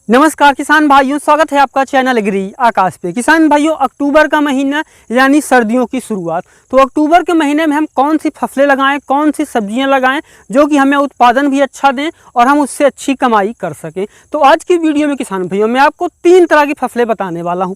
नमस्कार किसान भाइयों, स्वागत है आपका चैनल एग्री आकाश पे। किसान भाइयों, अक्टूबर का महीना यानी सर्दियों की शुरुआत। तो अक्टूबर के महीने में हम कौन सी फसलें लगाएं, कौन सी सब्जियां लगाएं जो कि हमें उत्पादन भी अच्छा दें और हम उससे अच्छी कमाई कर सकें। तो आज की वीडियो में किसान भाइयों मैं आपको 3 तरह की फसलें बताने वाला हूँ।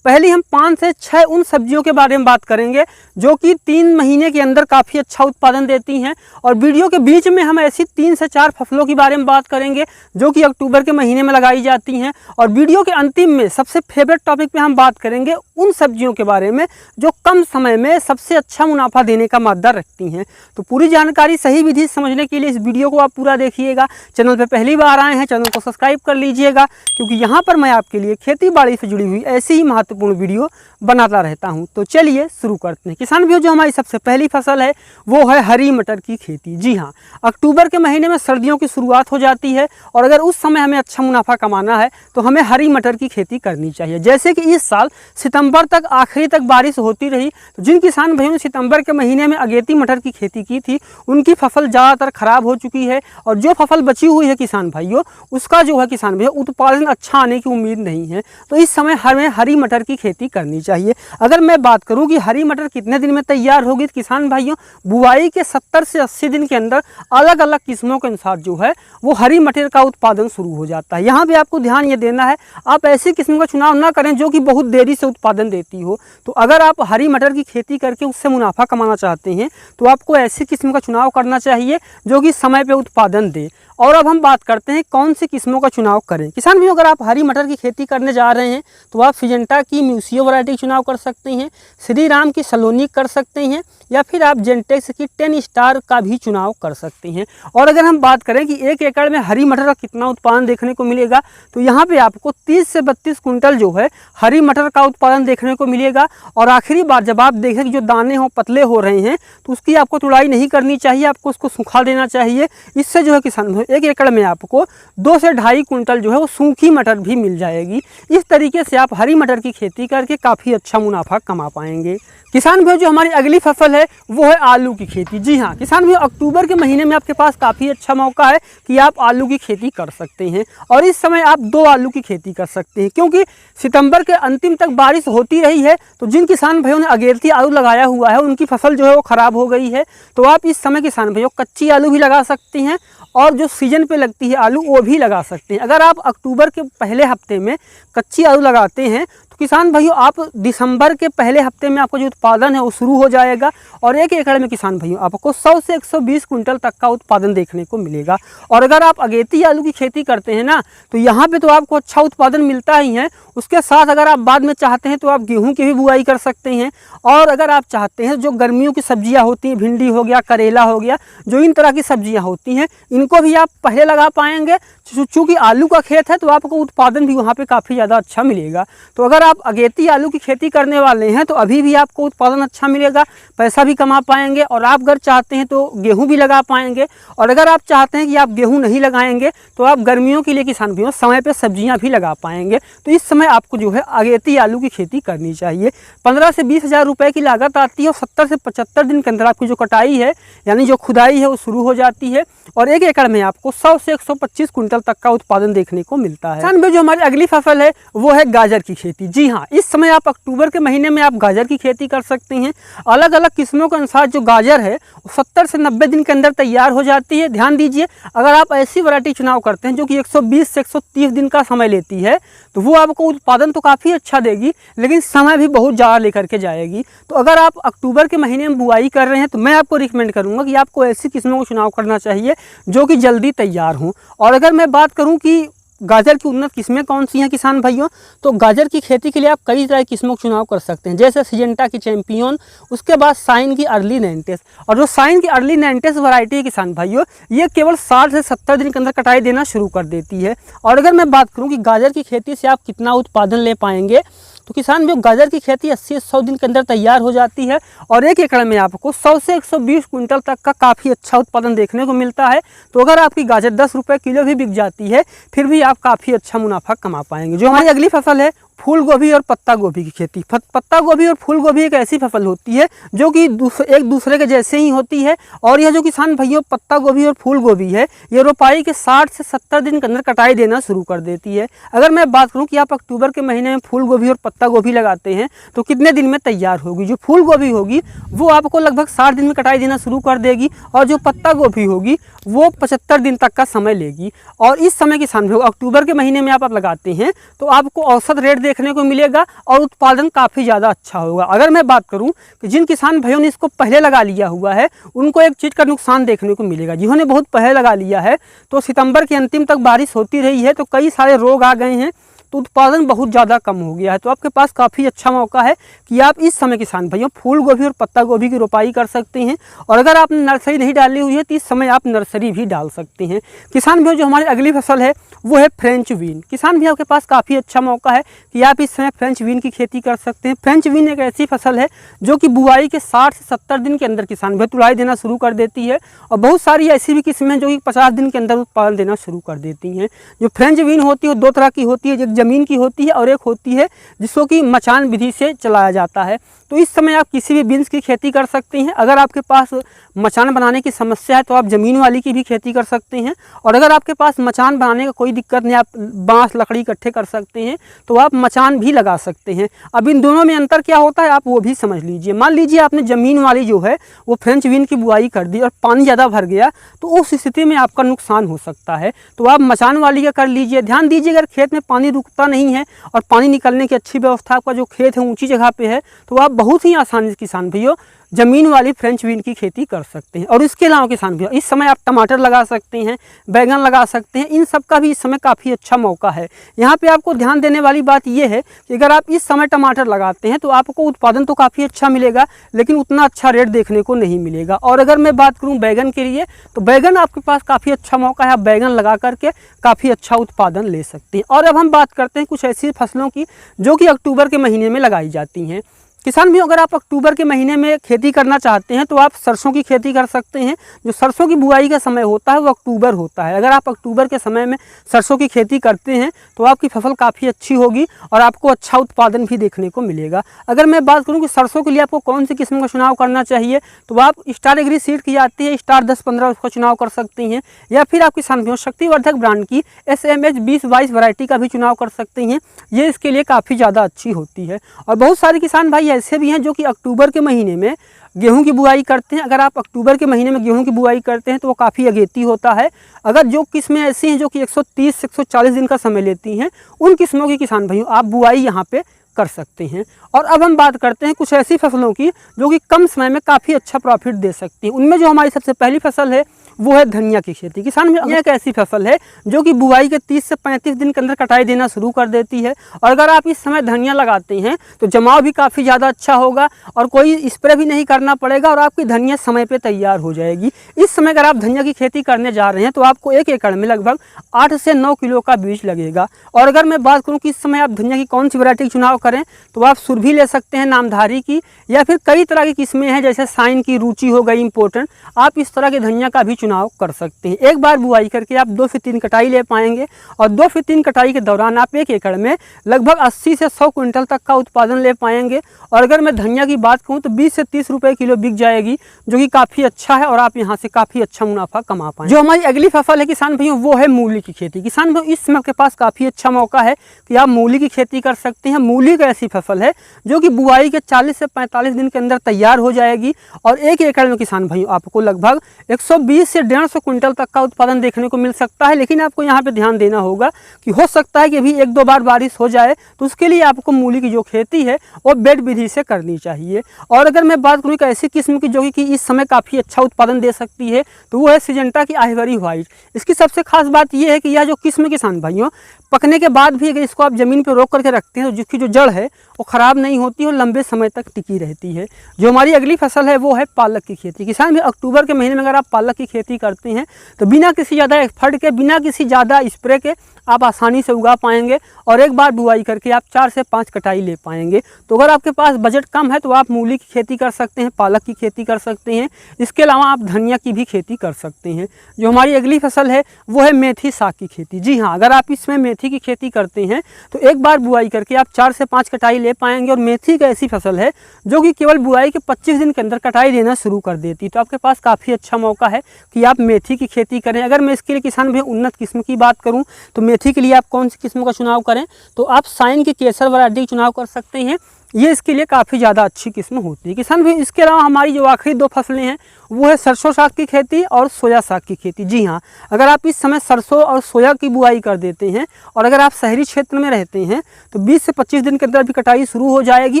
पहली हम 5 से 6 उन सब्जियों के बारे में बात करेंगे जो कि 3 महीने के अंदर काफ़ी अच्छा उत्पादन देती हैं, और वीडियो के बीच में हम ऐसी 3 से 4 फसलों के बारे में बात करेंगे जो कि अक्टूबर के महीने में लगाई जाती हैं, और वीडियो के अंतिम में सबसे फेवरेट टॉपिक पे हम बात करेंगे उन सब्जियों के बारे में जो कम समय में सबसे अच्छा मुनाफा देने का मादा रखती हैं। तो पूरी जानकारी सही विधि समझने के लिए इस वीडियो को आप पूरा देखिएगा। चैनल पर पहली बार आए हैं, चैनल को सब्सक्राइब कर लीजिएगा, क्योंकि यहाँ पर मैं आपके लिए खेती बाड़ी से जुड़ी हुई ऐसी ही महत्वपूर्ण वीडियो बनाता रहता हूँ। तो चलिए शुरू करते हैं। किसान भाइयों, जो हमारी सबसे पहली फसल है वो है हरी मटर की खेती। जी हाँ, अक्टूबर के महीने में सर्दियों की शुरुआत हो जाती है, और अगर उस समय हमें अच्छा मुनाफा कमाना है तो हमें हरी मटर की खेती करनी चाहिए। जैसे कि इस साल सितंबर तक आखिरी तक बारिश होती रही, तो जिन किसान भाइयों ने सितंबर के महीने में अगेती मटर की खेती की थी उनकी फसल ज़्यादातर खराब हो चुकी है, और जो फसल बची हुई है किसान भाइयों उसका जो है किसान भाइयों उत्पादन अच्छा आने की उम्मीद नहीं है। तो इस समय हमें हरी मटर की खेती करनी चाहिए। अगर मैं बात करूं कि हरी मटर कितने दिन में तैयार होगी, तो किसान भाइयों बुआई के 70 से 80 दिन के अंदर अलग अलग किस्मों के अनुसार जो है वो हरी मटर का उत्पादन शुरू हो जाता है। यहाँ पे आपको ध्यान ये देना है, आप ऐसी किस्म का चुनाव ना करें जो कि बहुत देरी से उत्पादन देती हो। तो अगर आप हरी मटर की खेती करके उससे मुनाफा कमाना चाहते हैं तो आपको ऐसी किस्म का चुनाव करना चाहिए जो कि समय पे उत्पादन दे। और अब हम बात करते हैं कौन सी किस्मों का चुनाव करें। किसान भाइयों, अगर आप हरी मटर की खेती करने जा रहे हैं तो आप सिजेंटा की म्यूसियो वैरायटी चुनाव कर सकते हैं, श्री राम की सलोनी कर सकते हैं, या फिर आप जेंटेक्स की 10 स्टार का भी चुनाव कर सकते हैं। और अगर हम बात करें कि 1 एकड़ में हरी मटर का कितना उत्पादन देखने को मिलेगा, तो यहाँ पे आपको 30 से 32 कुंटल जो है हरी मटर का उत्पादन देखने को मिलेगा। और आखिरी बार जब आप देखें कि जो दाने हो पतले हो रहे हैं तो उसकी आपको तुड़ाई नहीं करनी चाहिए, आपको उसको सुखा देना चाहिए। इससे जो है किसान 1 एकड़ में आपको 2 से 2.5 कुंटल जो है वो सूखी मटर भी मिल जाएगी। इस तरीके से आप हरी मटर की खेती करके काफ़ी अच्छा मुनाफा कमा पाएंगे। किसान भाइयों, जो हमारी अगली फसल है वो है आलू की खेती। जी हाँ किसान भाइयों, अक्टूबर के महीने में आपके पास काफ़ी अच्छा मौका है कि आप आलू की खेती कर सकते हैं, और इस समय आप 2 आलू की खेती कर सकते हैं, क्योंकि सितंबर के अंतिम तक बारिश होती रही है। तो जिन किसान भाइयों ने अगेती आलू लगाया हुआ है उनकी फसल जो है वो ख़राब हो गई है। तो आप इस समय किसान भाइयों कच्ची आलू भी लगा सकते हैं, और जो सीजन पे लगती है आलू वो भी लगा सकते हैं। अगर आप अक्टूबर के पहले हफ्ते में कच्ची आलू लगाते हैं तो किसान भाइयों आप दिसंबर के पहले हफ्ते में आपका जो उत्पादन है वो शुरू हो जाएगा, और 1 एकड़ में किसान भाइयों आपको 100 से 120 कुंटल तक का उत्पादन देखने को मिलेगा। और अगर आप अगेती आलू की खेती करते हैं ना, तो यहाँ पे तो आपको अच्छा उत्पादन मिलता ही है। उसके साथ अगर आप बाद में चाहते हैं तो आप गेहूँ की भी बुआई कर सकते हैं, और अगर आप चाहते हैं जो गर्मियों की सब्जियाँ होती हैं, भिंडी हो गया, करेला हो गया, जो इन तरह की सब्जियाँ होती हैं इनको भी आप पहले लगा पाएंगे। चूँकि आलू का खेत है तो आपको उत्पादन भी वहाँ पे काफ़ी ज़्यादा अच्छा मिलेगा। तो अगर आप अगेती आलू की खेती करने वाले हैं तो अभी भी आपको उत्पादन अच्छा मिलेगा, पैसा भी कमा पाएंगे, और आप अगर चाहते हैं तो गेहूं भी लगा पाएंगे। और अगर आप चाहते हैं कि आप गेहूं नहीं लगाएंगे तो आप गर्मियों के लिए किसान भाइयों समय पे सब्जियां भी लगा पाएंगे। तो इस समय आपको जो है अगेती आलू की खेती करनी चाहिए। 15 से 20 हज़ार रुपये की लागत आती है, और 70 से 75 दिन के अंदर आपकी जो कटाई है यानी जो खुदाई है वो शुरू हो जाती है, और 1 एकड़ में आपको 100 से 125 कुंटल तक का उत्पादन देखने को मिलता है। किसान भाई, जो हमारी अगली फसल है वो है गाजर की खेती। जी हाँ, इस समय आप अक्टूबर के महीने में आप गाजर की खेती कर सकते हैं। अलग अलग किस्मों के अनुसार जो गाजर है 70 से 90 दिन के अंदर तैयार हो जाती है। ध्यान दीजिए, अगर आप ऐसी वैरायटी चुनाव करते हैं जो कि 120 से 130 दिन का समय लेती है तो वो आपको उत्पादन तो काफ़ी अच्छा देगी, लेकिन समय भी बहुत ज़्यादा लेकर के जाएगी। तो अगर आप अक्टूबर के महीने में बुआई कर रहे हैं तो मैं आपको रिकमेंड करूँगा कि आपको ऐसी किस्मों को चुनाव करना चाहिए जो कि जल्दी तैयार हों। और अगर मैं बात करूँ कि गाजर की उन्नत किस्में कौन सी हैं किसान भाइयों, तो गाजर की खेती के लिए आप कई तरह की किस्मों का चुनाव कर सकते हैं, जैसे सिजेंटा की चैंपियन, उसके बाद साइन की अर्ली 90। और जो साइन की अर्ली 90 वैरायटी है किसान भाइयों, ये केवल 60 से 70 दिन के अंदर कटाई देना शुरू कर देती है। और अगर मैं बात करूं कि गाजर की खेती से आप कितना उत्पादन ले पाएंगे, तो किसान भाइयों गाजर की खेती 80 से 100 दिन के अंदर तैयार हो जाती है, और 1 एकड़ में आपको 100 से 120 कुंटल तक का काफ़ी अच्छा उत्पादन देखने को मिलता है। तो अगर आपकी गाजर 10 रुपये किलो भी बिक जाती है फिर भी आप काफ़ी अच्छा मुनाफा कमा पाएंगे। जो हमारी अगली फसल है फूल गोभी और पत्ता गोभी की खेती। पत्ता गोभी और फूल गोभी एक ऐसी फसल होती है जो कि एक दूसरे के जैसे ही होती है। और यह जो किसान भाइयों पत्ता गोभी और फूल गोभी है, ये रोपाई के 60 से 70 दिन के अंदर कटाई देना शुरू कर देती है। अगर मैं बात करूं कि आप अक्टूबर के महीने में फूल गोभी और पत्ता गोभी लगाते हैं तो कितने दिन में तैयार होगी। जो फूल गोभी होगी वो आपको लगभग 60 दिन में कटाई देना शुरू कर देगी, और जो पत्ता गोभी होगी वो 75 दिन तक का समय लेगी। और इस समय किसान भाइयों अक्टूबर के महीने में आप लगाते हैं तो आपको औसत रेट देखने को मिलेगा और उत्पादन काफ़ी ज़्यादा अच्छा होगा। अगर मैं बात करूं कि जिन किसान भाइयों ने इसको पहले लगा लिया हुआ है उनको एक चीज़ का नुकसान देखने को मिलेगा। जिन्होंने बहुत पहले लगा लिया है तो सितंबर के अंतिम तक बारिश होती रही है तो कई सारे रोग आ गए हैं, तो उत्पादन बहुत ज़्यादा कम हो गया है। तो आपके पास काफ़ी अच्छा मौका है कि आप इस समय किसान भाइयों फूल गोभी और पत्ता गोभी की रोपाई कर सकते हैं। और अगर आपने नर्सरी नहीं डाली हुई है तो इस समय आप नर्सरी भी डाल सकते हैं। किसान भाइयों जो हमारी अगली फसल है वो है फ्रेंच बीन। किसान भाइयों के पास काफ़ी अच्छा मौका है कि आप इस समय फ्रेंच बीन की खेती कर सकते हैं। फ्रेंच बीन एक ऐसी फसल है जो कि बुआई के 60 से 70 दिन के अंदर किसान भाई तुड़ाई देना शुरू कर देती है। और बहुत सारी ऐसी भी किस्में हैं जो कि 50 दिन के अंदर उत्पादन देना शुरू कर देती हैं। जो फ्रेंच बीन होती है वो दो तरह की होती है, एक ज़मीन की होती है और एक होती है जिसको कि मचान विधि से चलाया जाता है। तो इस समय आप किसी भी बीन्स की खेती कर सकते हैं। अगर आपके पास मचान बनाने की समस्या है तो आप ज़मीन वाली की भी खेती कर सकते हैं, और अगर आपके पास मचान बनाने का कोई दिक्कत नहीं, आप बांस लकड़ी इकट्ठे कर सकते हैं तो आप मचान भी लगा सकते हैं। अब इन दोनों में अंतर क्या होता है आप वो भी समझ लीजिए। मान लीजिए आपने ज़मीन वाली जो है वो फ्रेंच बीन की बुआई कर दी और पानी ज़्यादा भर गया तो उस स्थिति में आपका नुकसान हो सकता है। तो आप मचान वाली का कर लीजिए। ध्यान दीजिए अगर खेत में पानी रुकता नहीं है और पानी निकलने की अच्छी व्यवस्था, आपका जो खेत है ऊंची जगह पे है, तो आप बहुत ही आसानी से किसान भाइयों ज़मीन वाली फ्रेंच बीन की खेती कर सकते हैं। और इसके अलावा किसान भाइयों इस समय आप टमाटर लगा सकते हैं, बैगन लगा सकते हैं। इन सब का भी इस समय काफ़ी अच्छा मौका है। यहाँ पे आपको ध्यान देने वाली बात यह है कि अगर आप इस समय टमाटर लगाते हैं तो आपको उत्पादन तो काफ़ी अच्छा मिलेगा लेकिन उतना अच्छा रेट देखने को नहीं मिलेगा। और अगर मैं बात करूँ बैगन के लिए तो बैगन आपके पास काफ़ी अच्छा मौका है, आप बैगन लगा करके काफ़ी अच्छा उत्पादन ले सकते हैं। और अब हम बात करते हैं कुछ ऐसी फसलों की जो कि अक्टूबर के महीने में लगाई जाती हैं। किसान भी अगर आप अक्टूबर के महीने में खेती करना चाहते हैं तो आप सरसों की खेती कर सकते हैं। जो सरसों की बुआई का समय होता है वो अक्टूबर होता है। अगर आप अक्टूबर के समय में सरसों की खेती करते हैं तो आपकी फसल काफ़ी अच्छी होगी और आपको अच्छा उत्पादन भी देखने को मिलेगा। अगर मैं बात करूं कि सरसों के लिए आपको कौन सी किस्म का चुनाव करना चाहिए तो आप स्टार एग्री सीड की आती है स्टार 10-15 उसका चुनाव कर सकते हैं, या फिर आप किसान भी शक्तिवर्धक ब्रांड की SMH 2022 वैरायटी का भी चुनाव कर सकते हैं। ये इसके लिए काफ़ी ज़्यादा अच्छी होती है। और बहुत सारे किसान भाई ऐसे भी हैं जो कि अक्टूबर के महीने में गेहूं की बुआई करते हैं। अगर आप अक्टूबर के महीने में गेहूं की बुआई करते हैं तो वो काफ़ी अगेती होता है। अगर जो किस्में ऐसी हैं जो कि 130 से 140 दिन का समय लेती हैं उन किस्मों की किसान भाइयों आप बुआई यहाँ पे कर सकते हैं। और अब हम बात करते हैं कुछ ऐसी फसलों की जो कि कम समय में काफ़ी अच्छा प्रॉफिट दे सकती है। उनमें जो हमारी सबसे पहली फसल है वो है धनिया की खेती। किसान में एक ऐसी फसल है जो कि बुआई के 30 से 35 दिन के अंदर कटाई देना शुरू कर देती है। और अगर आप इस समय धनिया लगाते हैं तो जमाव भी काफ़ी ज़्यादा अच्छा होगा और कोई स्प्रे भी नहीं करना पड़ेगा और आपकी धनिया समय पे तैयार हो जाएगी। इस समय अगर आप धनिया की खेती करने जा रहे हैं तो आपको 1 एकड़ में लगभग 8 से 9 किलो का बीज लगेगा। और अगर मैं बात करूँ कि इस समय आप धनिया की कौन सी वैरायटी का चुनाव करें तो आप सुरभि ले सकते हैं नामधारी की, या फिर कई तरह की किस्में हैं जैसे साइन की, रुचि हो गई इम्पोर्टेंट, आप इस तरह के धनिया का भी चुनाव कर सकते हैं। एक बार बुआई करके आप 2 से 3 कटाई ले पाएंगे और 2 से 3 कटाई के दौरान आप 1 एकड़ में लगभग 80 से 100 क्विंटल तक का उत्पादन ले पाएंगे। और अगर मैं धनिया की बात कहूँ तो 20 से 30 रुपये किलो बिक जाएगी, जो कि काफ़ी अच्छा है और आप यहाँ से काफ़ी अच्छा मुनाफा कमा पाएंगे। जो हमारी अगली फसल है किसान भाइयों वो है मूली की खेती। किसान भाइयों इस समय आपके पास काफ़ी अच्छा मौका है कि आप मूली की खेती कर सकते हैं। मूली एक ऐसी फसल है जो कि बुआई के 40 से 45 दिन के अंदर तैयार हो जाएगी और 1 एकड़ में किसान भाइयों आपको लगभग 120 से 150 क्विंटल तक का उत्पादन देखने को मिल सकता है। लेकिन आपको यहाँ पे ध्यान देना होगा कि हो सकता है कि अभी 1-2 बार बारिश हो जाए, तो उसके लिए आपको मूली की जो खेती है वो बेड विधि से करनी चाहिए। और अगर मैं बात करूँ एक ऐसी किस्म की जो कि इस समय काफ़ी अच्छा उत्पादन दे सकती है तो वो है सिजेंटा की आइवरी व्हाइट। इसकी सबसे खास बात यह है कि यह जो किस्म किसान भाइयों पकने के बाद भी अगर इसको आप ज़मीन पर रोक करके रखते हैं तो जिसकी जो जड़ है वो ख़राब नहीं होती और लंबे समय तक टिकी रहती है। जो हमारी अगली फसल है वो है पालक की खेती। किसान भी अक्टूबर के महीने में अगर आप पालक की खेती खेती करते हैं तो बिना किसी ज़्यादा एफर्ट के, बिना किसी ज़्यादा स्प्रे के आप आसानी से उगा पाएंगे और एक बार बुआई करके आप 4 से 5 कटाई ले पाएंगे। तो अगर आपके पास बजट कम है तो आप मूली की खेती कर सकते हैं, पालक की खेती कर सकते हैं, इसके अलावा आप धनिया की भी खेती कर सकते हैं। जो हमारी अगली फसल है वो है मेथी साग की खेती। जी हाँ, अगर आप इसमें मेथी की खेती करते हैं तो एक बार बुआई करके आप 4 से 5 कटाई ले पाएंगे। और मेथी एक ऐसी फसल है जो कि केवल बुआई के 25 दिन के अंदर कटाई देना शुरू कर देती है। तो आपके पास काफ़ी अच्छा मौका है कि आप मेथी की खेती करें। अगर मैं इसके लिए किसान भाई उन्नत किस्म की बात करूं तो मेथी के लिए आप कौन सी किस्म का चुनाव करें, तो आप साइन की केसर वैरायटी का चुनाव कर सकते हैं। ये इसके लिए काफ़ी ज़्यादा अच्छी किस्म होती है किसान भाई। इसके अलावा हमारी जो आखिरी 2 फसलें हैं वो है सरसों साग की खेती और सोया साग की खेती। जी हाँ, अगर आप इस समय सरसों और सोया की बुआई कर देते हैं और अगर आप शहरी क्षेत्र में रहते हैं तो 20 से 25 दिन के अंदर भी कटाई शुरू हो जाएगी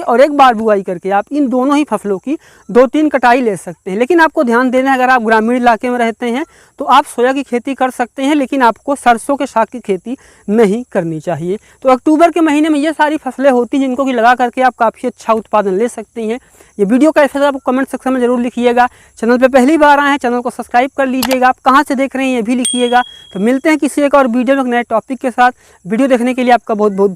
और एक बार बुआई करके आप इन दोनों ही फसलों की 2-3 कटाई ले सकते हैं। लेकिन आपको ध्यान देना है, अगर आप ग्रामीण इलाके में रहते हैं तो आप सोया की खेती कर सकते हैं, लेकिन आपको सरसों के साग की खेती नहीं करनी चाहिए। तो अक्टूबर के महीने में ये सारी फसलें होती हैं जिनको कि लगा करके आप काफ़ी अच्छा उत्पादन ले सकते हैं। ये वीडियो का फैसला आप कमेंट सेक्शन में जरूर लिखिएगा। चैनल पे पहली बार आए हैं, चैनल को सब्सक्राइब कर लीजिएगा। आप कहाँ से देख रहे हैं ये भी लिखिएगा। तो मिलते हैं किसी एक और वीडियो में नए टॉपिक के साथ। वीडियो देखने के लिए आपका बहुत बहुत